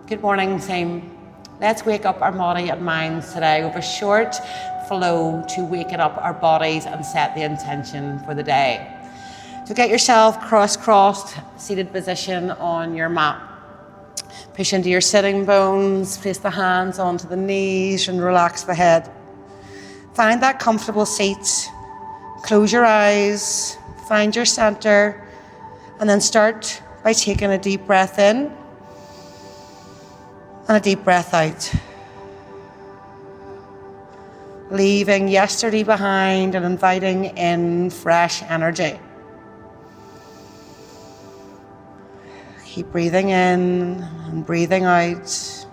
Good morning, team. Let's wake up our body and minds today with a short flow to waken up our bodies and set the intention for the day. So get yourself cross-crossed, seated position on your mat. Push into your sitting bones, place the hands onto the knees and relax the head. Find that comfortable seat. Close your eyes, find your center, and then start by taking a deep breath in and a deep breath out. Leaving yesterday behind and inviting in fresh energy. Keep breathing in and breathing out.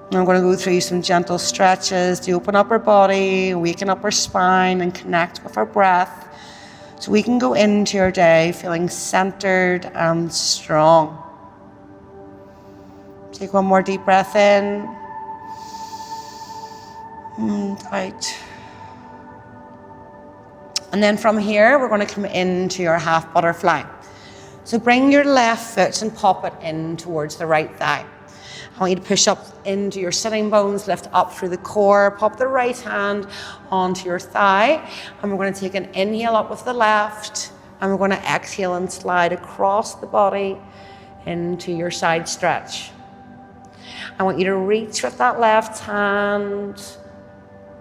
And I'm going to go through some gentle stretches to open up our body, waken up our spine and connect with our breath so we can go into our day feeling centered and strong. Take one more deep breath in and out. And then from here, we're going to come into your half butterfly. So bring your left foot and pop it in towards the right thigh. I want you to push up into your sitting bones, lift up through the core, pop the right hand onto your thigh, and we're going to take an inhale up with the left, and we're going to exhale and slide across the body into your side stretch. I want you to reach with that left hand,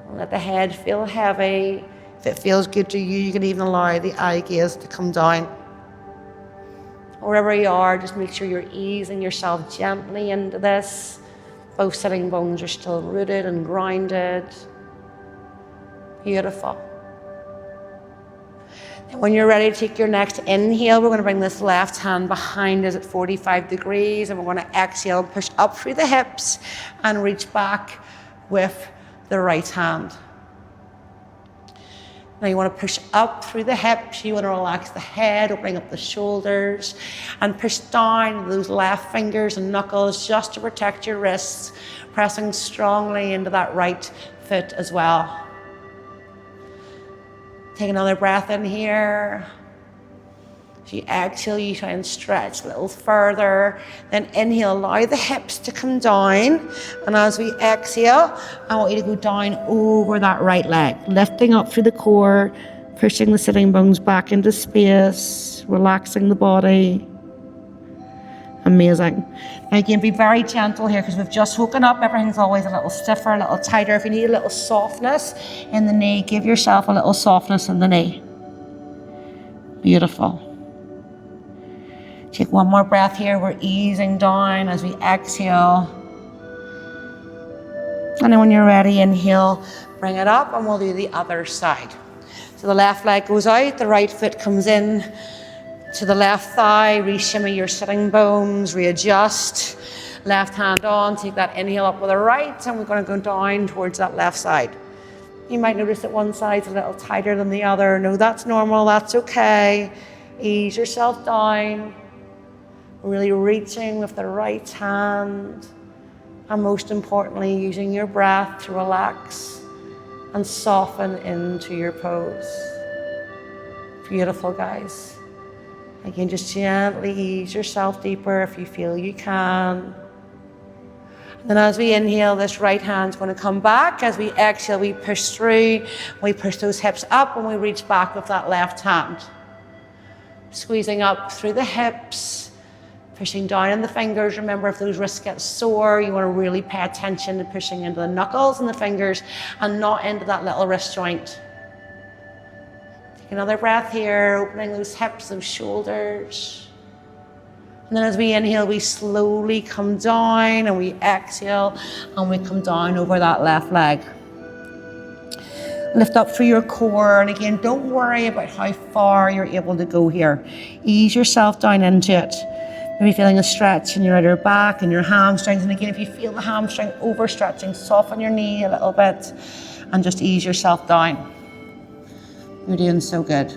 and let the head feel heavy. If it feels good to you, you can even allow the eye gaze to come down. Wherever you are, just make sure you're easing yourself gently into this. Both sitting bones are still rooted and grounded. Beautiful. And when you're ready to take your next inhale, we're going to bring this left hand behind us at 45 degrees, and we're going to exhale and push up through the hips and reach back with the right hand. Now you want to push up through the hips, you want to relax the head, opening up the shoulders, and push down those left fingers and knuckles just to protect your wrists, pressing strongly into that right foot as well. Take another breath in here. As you exhale, you try and stretch a little further. Then inhale, allow the hips to come down. And as we exhale, I want you to go down over that right leg, lifting up through the core, pushing the sitting bones back into space, relaxing the body. Amazing. Now again, be very gentle here because we've just woken up. Everything's always a little stiffer, a little tighter. If you need a little softness in the knee, give yourself a little softness in the knee. Beautiful. Take one more breath here. We're easing down as we exhale. And then when you're ready, inhale, bring it up, and we'll do the other side. So the left leg goes out, the right foot comes in to the left thigh, re-shimmy your sitting bones, readjust. Left hand on, take that inhale up with the right, and we're going to go down towards that left side. You might notice that one side's a little tighter than the other. No, that's normal, that's okay. Ease yourself down. Really reaching with the right hand, and most importantly, using your breath to relax and soften into your pose. Beautiful, guys. Again, just gently ease yourself deeper if you feel you can. And then as we inhale, this right hand's going to come back. As we exhale, we push through, we push those hips up, and we reach back with that left hand. Squeezing up through the hips, pushing down in the fingers. Remember, if those wrists get sore, you want to really pay attention to pushing into the knuckles and the fingers and not into that little wrist joint. Take another breath here, opening those hips, those shoulders. And then as we inhale, we slowly come down, and we exhale, and we come down over that left leg. Lift up through your core, and again, don't worry about how far you're able to go here. Ease yourself down into it. Maybe feeling a stretch in your outer back and your hamstrings. And again, if you feel the hamstring overstretching, soften your knee a little bit and just ease yourself down. You're doing so good.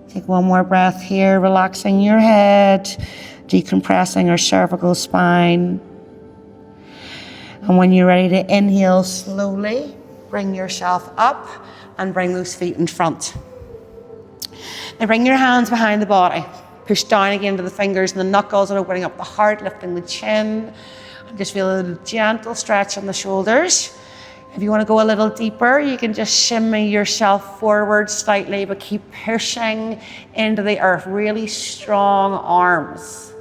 Take one more breath here, relaxing your head, decompressing our cervical spine. And when you're ready to inhale slowly, bring yourself up and bring those feet in front. Now bring your hands behind the body. Push down again to the fingers and the knuckles and opening up the heart, lifting the chin. And just feel a gentle stretch on the shoulders. If you want to go a little deeper, you can just shimmy yourself forward slightly, but keep pushing into the earth. Really strong arms.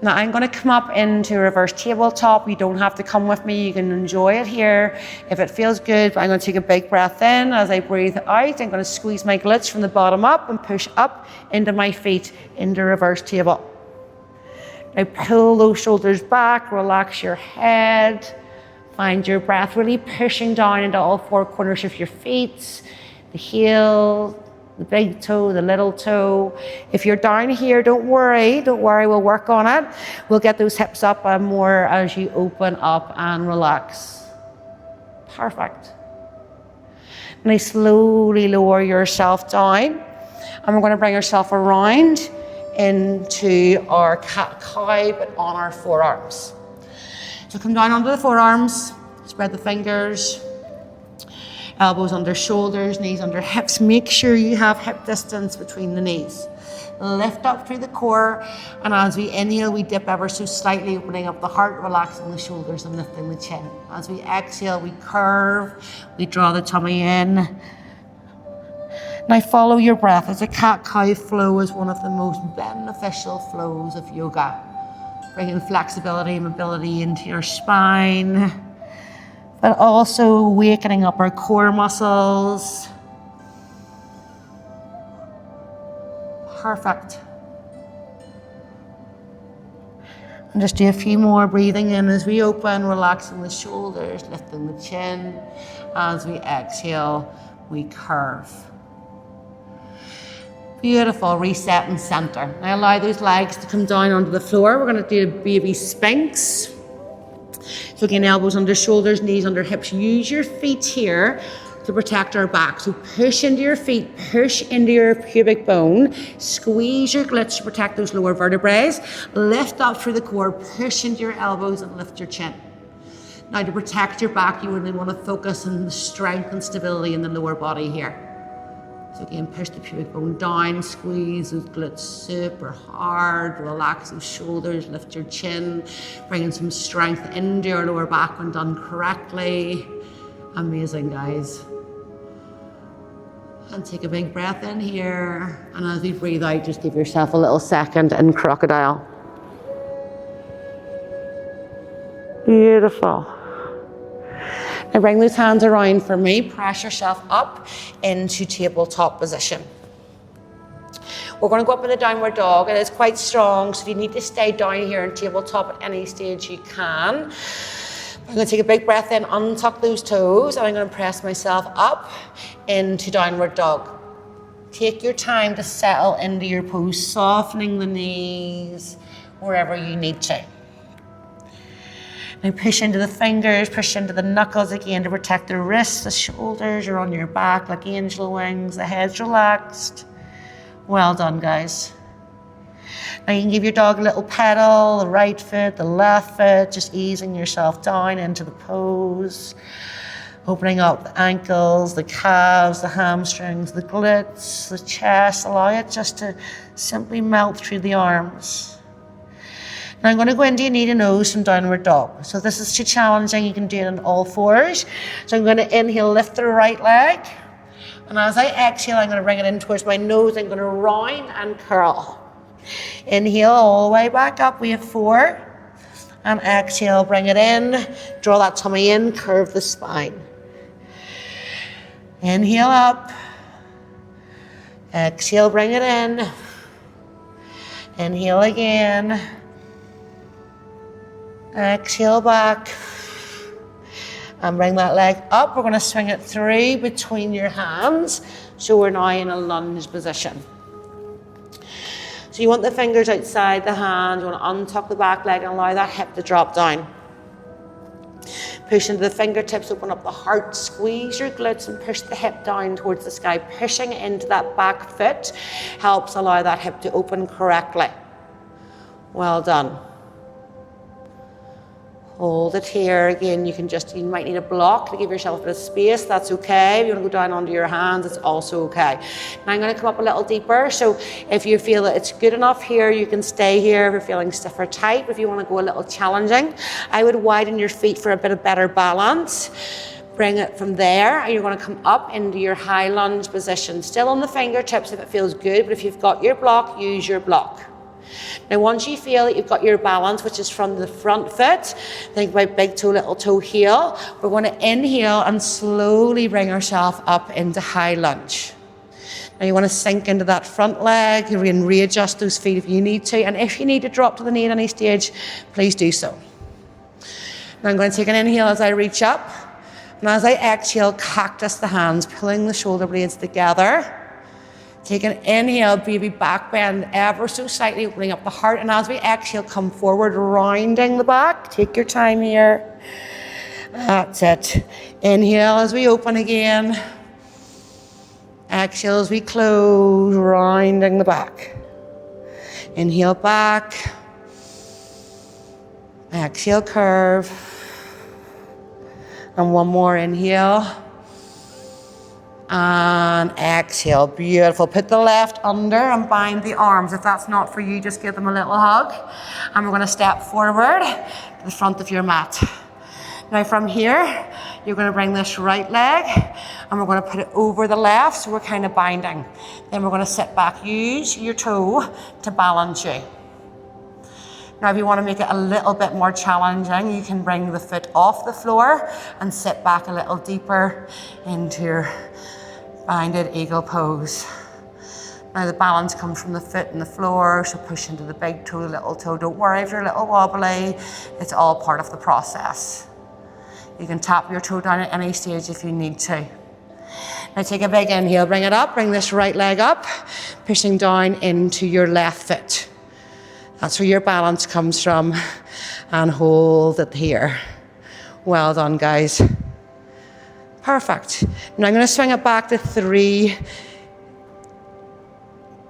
Now I'm going to come up into reverse tabletop. You don't have to come with me. You can enjoy it here if it feels good. But I'm going to take a big breath in. As I breathe out, I'm going to squeeze my glutes from the bottom up and push up into my feet into reverse table. Now pull those shoulders back, relax your head. Find your breath really pushing down into all four corners of your feet, the heel, the big toe, the little toe. If you're down here, don't worry, we'll work on it. We'll get those hips up more as you open up and relax. Perfect. Now slowly lower yourself down, and we're going to bring ourselves around into our cat-cow, but on our forearms. So come down onto the forearms, spread the fingers, elbows under shoulders, knees under hips. Make sure you have hip distance between the knees. Lift up through the core, and as we inhale, we dip ever so slightly, opening up the heart, relaxing the shoulders and lifting the chin. As we exhale, we curve, we draw the tummy in. Now follow your breath, as a cat-cow flow is one of the most beneficial flows of yoga. Bringing flexibility and mobility into your spine, but also wakening up our core muscles. Perfect. And just do a few more breathing in as we open, relaxing the shoulders, lifting the chin. As we exhale, we curve. Beautiful, reset and center. Now allow those legs to come down onto the floor. We're going to do a baby sphinx. So again, elbows under shoulders, knees under hips. Use your feet here to protect our back. So push into your feet, push into your pubic bone, squeeze your glutes to protect those lower vertebrae. Lift up through the core, push into your elbows and lift your chin. Now to protect your back, you really want to focus on the strength and stability in the lower body here. So again, push the pubic bone down, squeeze those glutes super hard, relax those shoulders, lift your chin, bringing some strength into your lower back when done correctly. Amazing, guys. And take a big breath in here. And as we breathe out, just give yourself a little second in crocodile. Beautiful. Now bring those hands around for me. Press yourself up into tabletop position. We're going to go up in the downward dog. It is quite strong, so if you need to stay down here in tabletop at any stage, you can. I'm going to take a big breath in, untuck those toes, and I'm going to press myself up into downward dog. Take your time to settle into your pose, softening the knees wherever you need to. Now push into the fingers, push into the knuckles again to protect the wrists, the shoulders are on your back like angel wings, the head's relaxed. Well done, guys. Now you can give your dog a little pedal, the right foot, the left foot, just easing yourself down into the pose. Opening up the ankles, the calves, the hamstrings, the glutes, the chest. Allow it just to simply melt through the arms. Now I'm going to go into your knee to nose from downward dog. So if this is too challenging, you can do it on all fours. So I'm going to inhale, lift the right leg. And as I exhale, I'm going to bring it in towards my nose. I'm going to round and curl. Inhale all the way back up. We have 4. And exhale, bring it in. Draw that tummy in, curve the spine. Inhale up. Exhale, bring it in. Inhale again. Exhale back. And bring that leg up. We're going to swing it through between your hands. So we're now in a lunge position. So you want the fingers outside the hand. You want to untuck the back leg and allow that hip to drop down. Push into the fingertips, open up the heart, squeeze your glutes and push the hip down towards the sky. Pushing into that back foot helps allow that hip to open correctly. Well done. Hold it here. Again, you might need a block to give yourself a bit of space. That's okay. If you want to go down onto your hands, it's also okay. Now I'm going to come up a little deeper. So if you feel that it's good enough here, you can stay here. If you're feeling stiff or tight, if you want to go a little challenging, I would widen your feet for a bit of better balance. Bring it from there, and you're going to come up into your high lunge position. Still on the fingertips if it feels good, but if you've got your block, use your block. Now once you feel that you've got your balance, which is from the front foot, think about big toe, little toe, heel. We're going to inhale and slowly bring ourselves up into high lunge. Now you want to sink into that front leg and readjust those feet if you need to. And if you need to drop to the knee at any stage, please do so. Now I'm going to take an inhale as I reach up. And as I exhale, cactus the hands, pulling the shoulder blades together. Take an inhale, baby back bend ever so slightly, opening up the heart. And as we exhale, come forward, rounding the back. Take your time here. That's it. Inhale as we open again. Exhale as we close, rounding the back. Inhale back. Exhale, curve. And one more inhale. And exhale, beautiful. Put the left under and bind the arms. If that's not for you, just give them a little hug. And we're going to step forward to the front of your mat. Now from here, you're going to bring this right leg and we're going to put it over the left, so we're kind of binding. Then we're going to sit back, use your toe to balance you. Now if you want to make it a little bit more challenging, you can bring the foot off the floor and sit back a little deeper into your binded eagle pose. Now the balance comes from the foot and the floor, so push into the big toe, the little toe. Don't worry if you're a little wobbly, it's all part of the process. You can tap your toe down at any stage if you need to. Now take a big inhale, bring it up, bring this right leg up, pushing down into your left foot. That's where your balance comes from, and hold it here. Well done, guys. Perfect. Now I'm going to swing it back to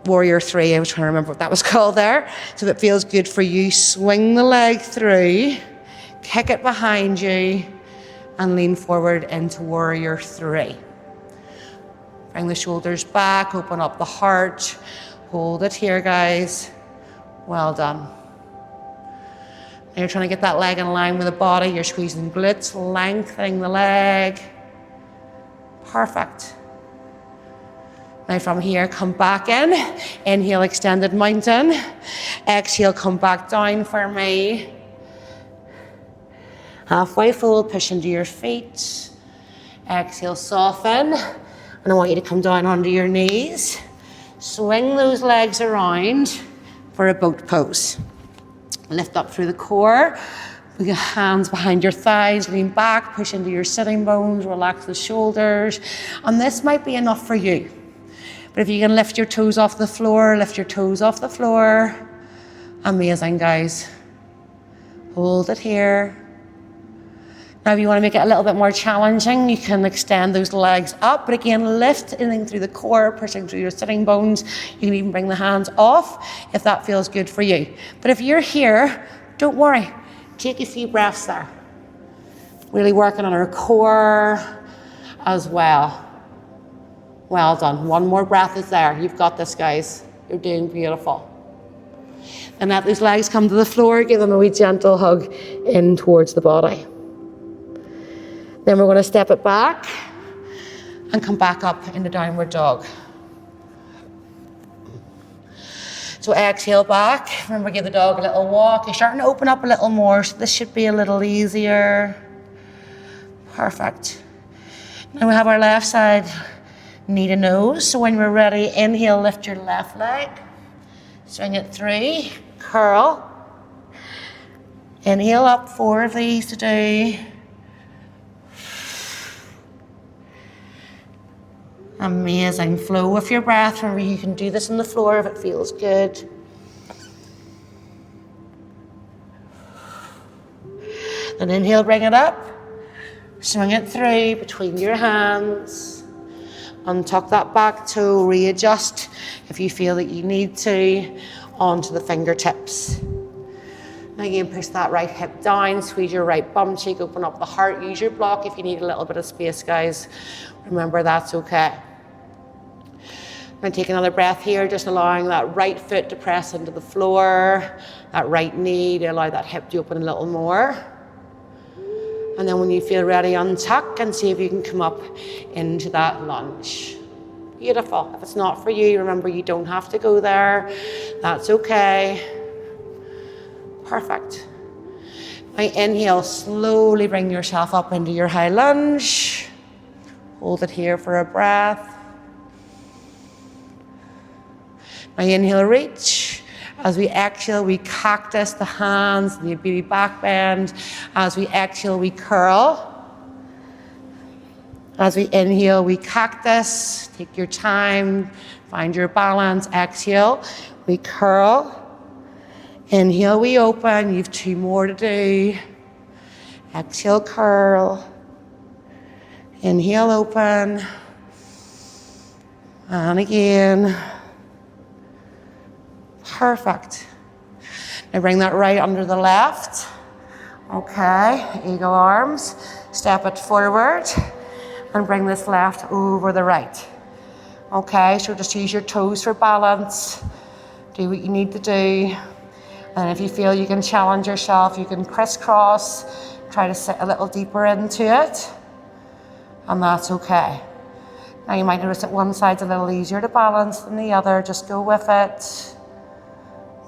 warrior three. I was trying to remember what that was called there. So if it feels good for you, swing the leg through, kick it behind you, and lean forward into warrior three. Bring the shoulders back, open up the heart. Hold it here, guys. Well done. Now you're trying to get that leg in line with the body. You're squeezing glutes, lengthening the leg. Perfect. Now from here, come back in. Inhale, extended mountain. Exhale, come back down for me. Halfway fold, push into your feet. Exhale, soften. And I want you to come down onto your knees. Swing those legs around for a boat pose. Lift up through the core. Put your hands behind your thighs, lean back, push into your sitting bones, relax the shoulders. And this might be enough for you. But if you can lift your toes off the floor, lift your toes off the floor. Amazing, guys. Hold it here. Now if you want to make it a little bit more challenging, you can extend those legs up, but again, lift in through the core, pushing through your sitting bones. You can even bring the hands off if that feels good for you. But if you're here, don't worry. Take a few breaths there. Really working on our core as well. Well done. One more breath is there. You've got this, guys. You're doing beautiful. And let those legs come to the floor. Give them a wee gentle hug in towards the body. Then we're going to step it back and come back up into downward dog. So exhale back. Remember, give the dog a little walk. You're starting to open up a little more, so this should be a little easier. Perfect. Now we have our left side knee to nose. So when we're ready, inhale, lift your left leg. Swing it through, curl. Inhale up, 4 of these to do. Amazing. Flow with your breath. Remember, you can do this on the floor if it feels good. And inhale, bring it up. Swing it through between your hands. Untuck that back toe, readjust if you feel that you need to, onto the fingertips. Now again, push that right hip down, squeeze your right bum cheek, open up the heart, use your block if you need a little bit of space, guys. Remember, that's okay. Now take another breath here, just allowing that right foot to press into the floor, that right knee to allow that hip to open a little more. And then when you feel ready, untuck and see if you can come up into that lunge. Beautiful. If it's not for you, remember you don't have to go there. That's okay. Perfect. Now inhale, slowly bring yourself up into your high lunge. Hold it here for a breath. Now inhale, reach. As we exhale, we cactus the hands, the baby back bend. As we exhale, we curl. As we inhale, we cactus. Take your time, find your balance. Exhale, we curl. Inhale, we open. You have 2 more to do. Exhale, curl. Inhale, open. And again. Perfect. Now bring that right under the left. Okay, eagle arms. Step it forward and bring this left over the right. Okay, so just use your toes for balance. Do what you need to do. And if you feel you can challenge yourself, you can crisscross, try to sit a little deeper into it. And that's okay. Now you might notice that one side's a little easier to balance than the other. Just go with it.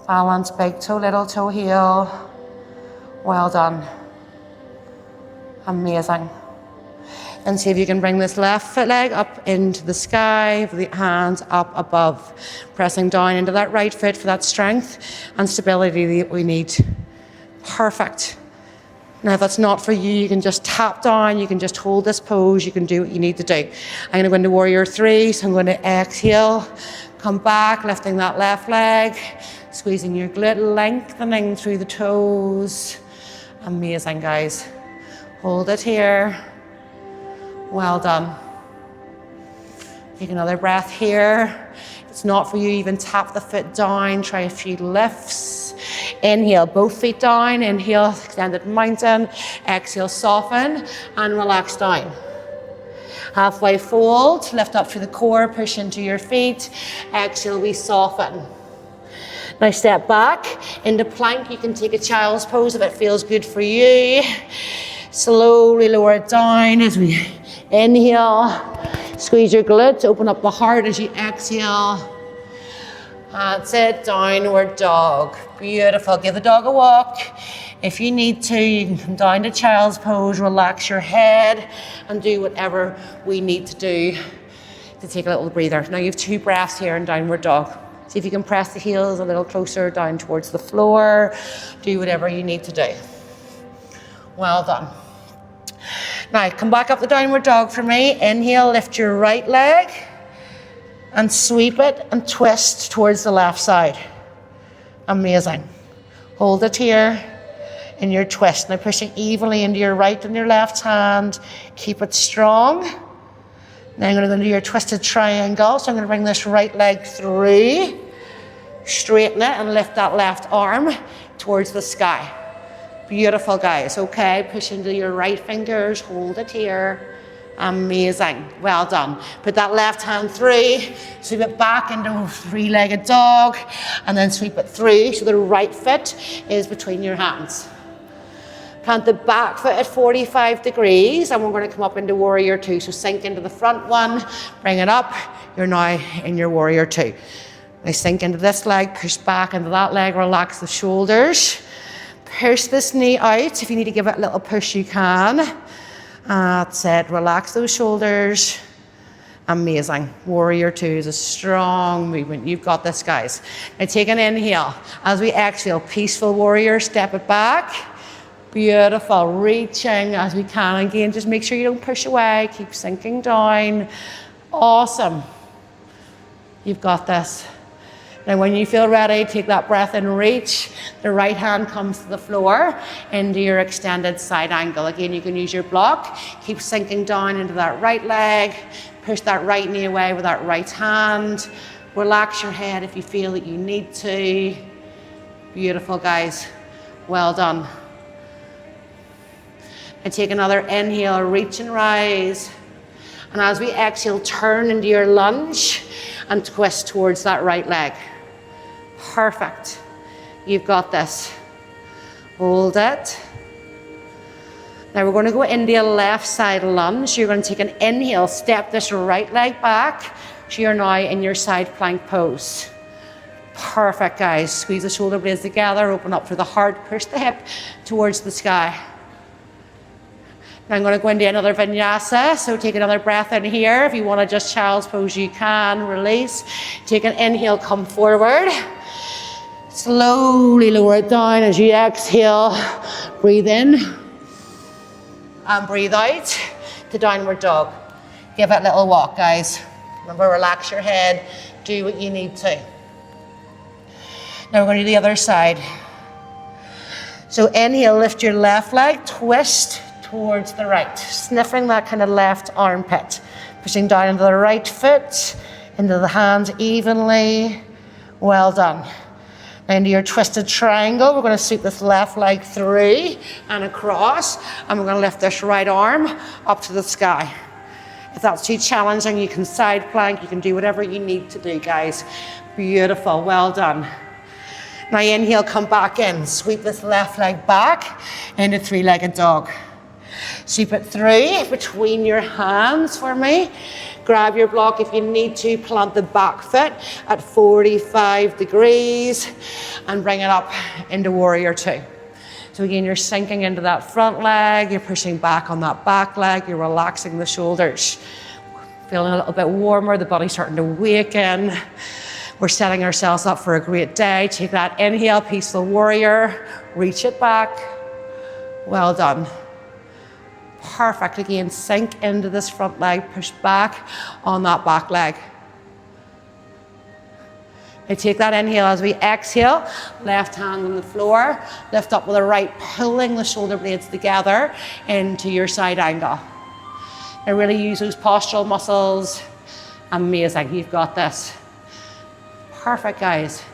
Balance, big toe, little toe, heel. Well done. Amazing. And see if you can bring this left foot leg up into the sky, with the hands up above. Pressing down into that right foot for that strength and stability that we need. Perfect. Now if that's not for you, you can just tap down, you can just hold this pose, you can do what you need to do. I'm going to go into warrior 3, so I'm going to exhale, come back, lifting that left leg, squeezing your glute, lengthening through the toes. Amazing, guys. Hold it here. Well done. Take another breath here. If it's not for you, even tap the foot down, try a few lifts. Inhale, both feet down. Inhale, extended mountain. Exhale, soften and relax down. Halfway fold, lift up through the core, push into your feet. Exhale, we soften. Now step back into plank. You can take a child's pose if it feels good for you. Slowly lower it down as we inhale. Squeeze your glutes, open up the heart as you exhale. That's it, downward dog. Beautiful. Give the dog a walk. If you need to, you can come down to child's pose, relax your head, and do whatever we need to do to take a little breather. Now you have 2 breaths here in downward dog. See if you can press the heels a little closer down towards the floor. Do whatever you need to do. Well done. Now come back up the downward dog for me. Inhale, lift your right leg and sweep it and twist towards the left side. Amazing. Hold it here in your twist. Now pushing evenly into your right and your left hand. Keep it strong. Now I'm going to go into your twisted triangle. So I'm going to bring this right leg through, straighten it and lift that left arm towards the sky. Beautiful, guys. Okay, push into your right fingers, hold it here. Amazing. Well done. Put that left hand through, sweep it back into a 3-legged dog, and then sweep it through so the right foot is between your hands. Plant the back foot at 45 degrees, and we're going to come up into warrior 2. So sink into the front one, bring it up. You're now in your warrior 2. Now sink into this leg, push back into that leg, relax the shoulders. Push this knee out. If you need to give it a little push, you can. That's it. Relax those shoulders. Amazing. Warrior 2 is a strong movement. You've got this, guys. Now take an inhale. As we exhale, peaceful warrior, step it back. Beautiful. Reaching as we can. Again, just make sure you don't push away. Keep sinking down. Awesome. You've got this. Now when you feel ready, take that breath and reach. The right hand comes to the floor into your extended side angle. Again, you can use your block. Keep sinking down into that right leg. Push that right knee away with that right hand. Relax your head if you feel that you need to. Beautiful, guys. Well done. And take another inhale, reach and rise. And as we exhale, turn into your lunge and twist towards that right leg. Perfect. You've got this. Hold it. Now we're going to go into a left side lunge. You're going to take an inhale, step this right leg back. So you're now in your side plank pose. Perfect, guys. Squeeze the shoulder blades together, open up through the heart, push the hip towards the sky. Now I'm going to go into another vinyasa, so take another breath in here. If you want to just child's pose, you can. Release. Take an inhale, come forward. Slowly lower it down as you exhale. Breathe in and breathe out to downward dog. Give it a little walk, guys. Remember, relax your head. Do what you need to. Now we're going to do the other side. So inhale, lift your left leg, twist towards the right, sniffing that kind of left armpit, pushing down into the right foot, into the hands evenly. Well done. Now into your twisted triangle, we're going to sweep this left leg through and across, and we're going to lift this right arm up to the sky. If that's too challenging, you can side plank, you can do whatever you need to do, guys. Beautiful, well done. Now inhale, come back in, sweep this left leg back into three-legged dog. Sweep it through between your hands for me. Grab your block if you need to, plant the back foot at 45 degrees and bring it up into warrior two. So again, you're sinking into that front leg, you're pushing back on that back leg, you're relaxing the shoulders. Feeling a little bit warmer, the body's starting to awaken. We're setting ourselves up for a great day. Take that inhale, peaceful warrior, reach it back. Well done. Perfect. Again, sink into this front leg, push back on that back leg. Now take that inhale as we exhale, left hand on the floor, lift up with the right, pulling the shoulder blades together into your side angle. Now really use those postural muscles. Amazing, you've got this. Perfect, guys.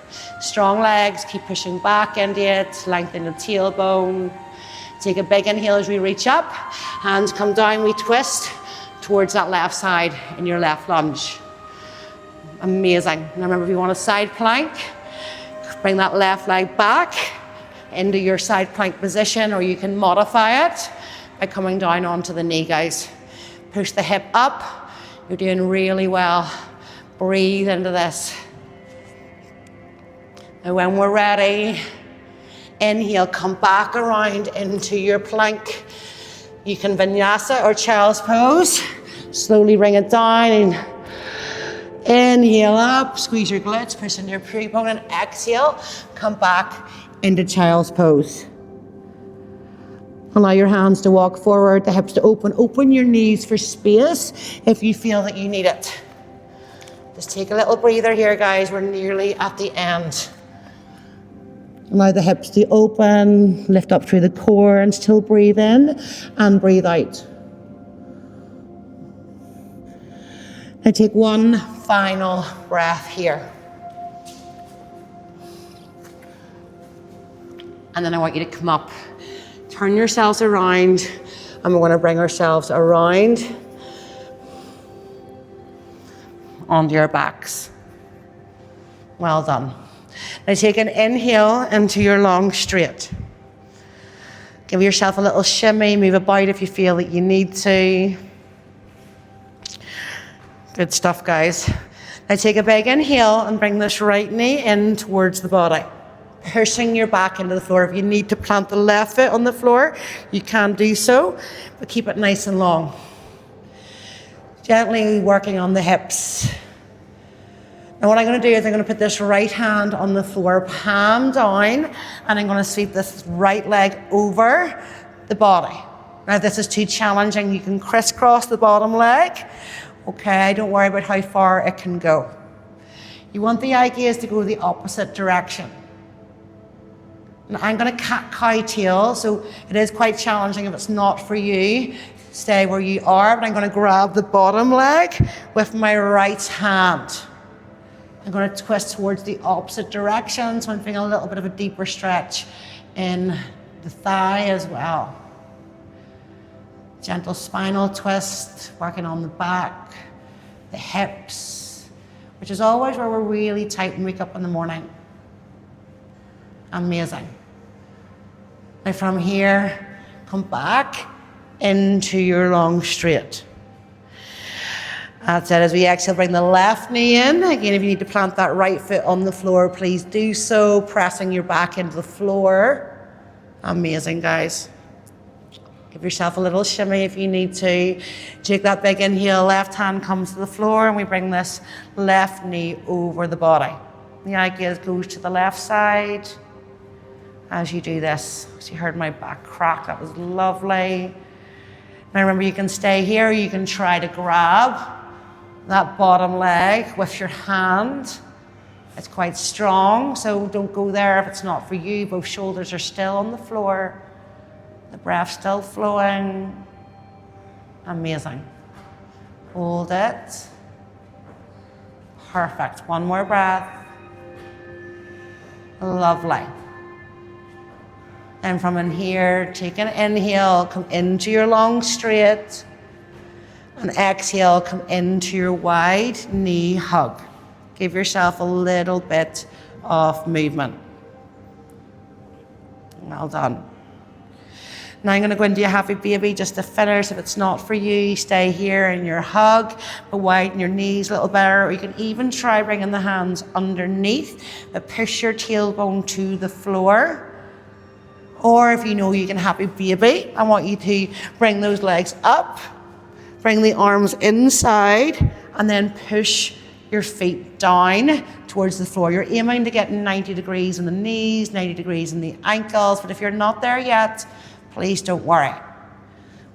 Strong legs, keep pushing back into it, lengthen the tailbone. Take a big inhale as we reach up. Hands come down, we twist towards that left side in your left lunge. Amazing. Now remember, if you want a side plank, bring that left leg back into your side plank position, or you can modify it by coming down onto the knee, guys. Push the hip up. You're doing really well. Breathe into this. And when we're ready, inhale, come back around into your plank. You can vinyasa or child's pose. Slowly bring it down. Inhale up, squeeze your glutes, push into your pre-bone, and exhale, come back into child's pose. Allow your hands to walk forward, the hips to open. Open your knees for space if you feel that you need it. Just take a little breather here, guys. We're nearly at the end. Allow the hips to open, lift up through the core, and still breathe in and breathe out. Now take one final breath here. And then I want you to come up. Turn yourselves around, and we're going to bring ourselves around onto your backs. Well done. Now take an inhale into your long straight. Give yourself a little shimmy, move about if you feel that you need to. Good stuff, guys. Now take a big inhale and bring this right knee in towards the body. Pushing your back into the floor. If you need to plant the left foot on the floor, you can do so, but keep it nice and long. Gently working on the hips. Now what I'm going to do is I'm going to put this right hand on the floor, palm down, and I'm going to sweep this right leg over the body. Now if this is too challenging, you can crisscross the bottom leg. Okay, don't worry about how far it can go. You want the idea is to go the opposite direction. And I'm going to cat-cow tail, so it is quite challenging if it's not for you. Stay where you are, but I'm going to grab the bottom leg with my right hand. I'm going to twist towards the opposite direction, so I'm feeling a little bit of a deeper stretch in the thigh as well. Gentle spinal twist, working on the back, the hips, which is always where we're really tight when we wake up in the morning. Amazing. Now from here, come back into your long straight. That's it. As we exhale, bring the left knee in. Again, if you need to plant that right foot on the floor, please do so, pressing your back into the floor. Amazing, guys. Give yourself a little shimmy if you need to. Take that big inhale, left hand comes to the floor, and we bring this left knee over the body. The eye gaze goes to the left side. As you do this, as you heard my back crack, that was lovely. Now remember, you can stay here, you can try to grab that bottom leg with your hand. It's quite strong, so don't go there if it's not for you. Both shoulders are still on the floor. The breath still flowing. Amazing. Hold it. Perfect. One more breath. Lovely. And from in here, take an inhale, come into your long straight. And exhale, come into your wide knee hug. Give yourself a little bit of movement. Well done. Now I'm going to go into your happy baby just to finish. If it's not for you, stay here in your hug, but widen your knees a little better. Or you can even try bringing the hands underneath, but push your tailbone to the floor. Or if you know you can happy baby, I want you to bring those legs up, bring the arms inside, and then push your feet down towards the floor. You're aiming to get 90 degrees in the knees, 90 degrees in the ankles, but if you're not there yet, please don't worry.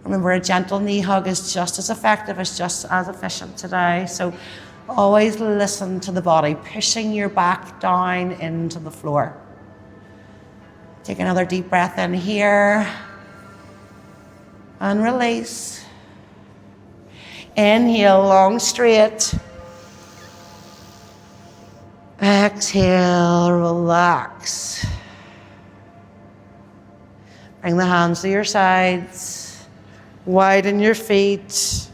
Remember, a gentle knee hug is just as effective, it's just as efficient today. So always listen to the body, pushing your back down into the floor. Take another deep breath in here and release. Inhale, long straight. Exhale, relax. Bring the hands to your sides. Widen your feet.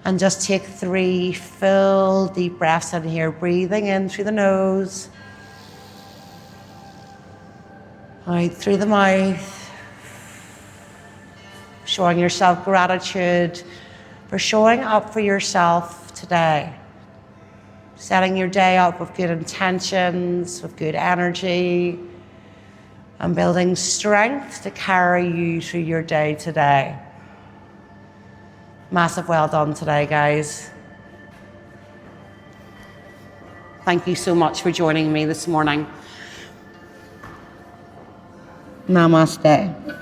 And just take 3 full deep breaths in here. Breathing in through the nose. Out through the mouth. Showing yourself gratitude for showing up for yourself today. Setting your day up with good intentions, with good energy, and building strength to carry you through your day today. Massive well done today, guys. Thank you so much for joining me this morning. Namaste.